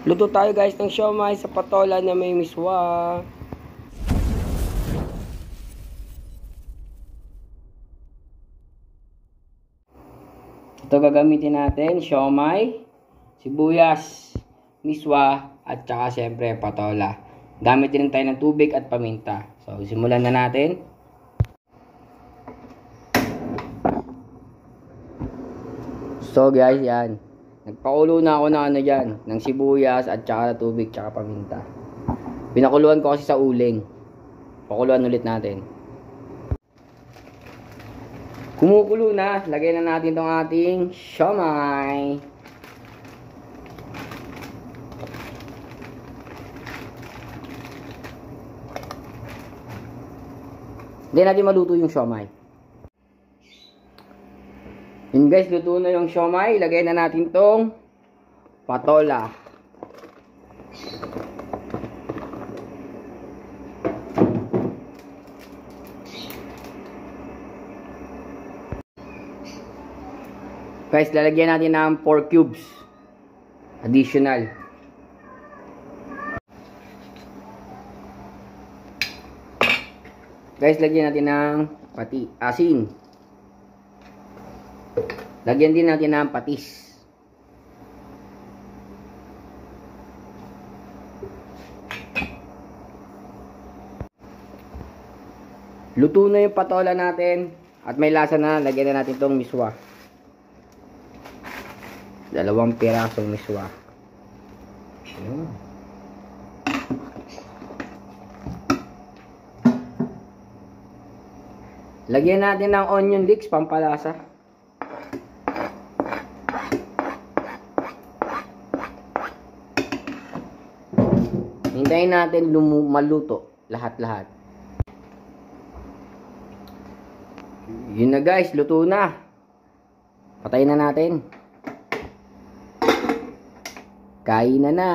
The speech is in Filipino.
Luto tayo guys ng siomai sa patola na may miswa. Ito gagamitin natin, siomai, sibuyas, miswa, at saka siyempre patola. Gamit din tayo ng tubig at paminta. So simulan na natin. So guys, yan. Nagpakulo na ako ng ng sibuyas at saka tubig at saka paminta. Pinakuluan ko kasi sa uling. Pakuluan ulit natin. Kumukulo na, lagay na natin tong ating siomai. Hindi natin maluto yung siomai. Yun guys, luto na yung siomai. Lagay na natin tong patola. Guys, lalagyan natin ng 4 cubes. Additional. Guys, lagyan natin ng asin. Lagyan din natin ng patis. Luto na yung patola natin at may lasa na. Lagyan na natin itong miswa. 2 pirasong miswa. Lagyan natin ng onion leeks pampalasa. Hintayin natin maluto lahat-lahat. Yun na guys, luto na. Patayin na natin. Kain na na.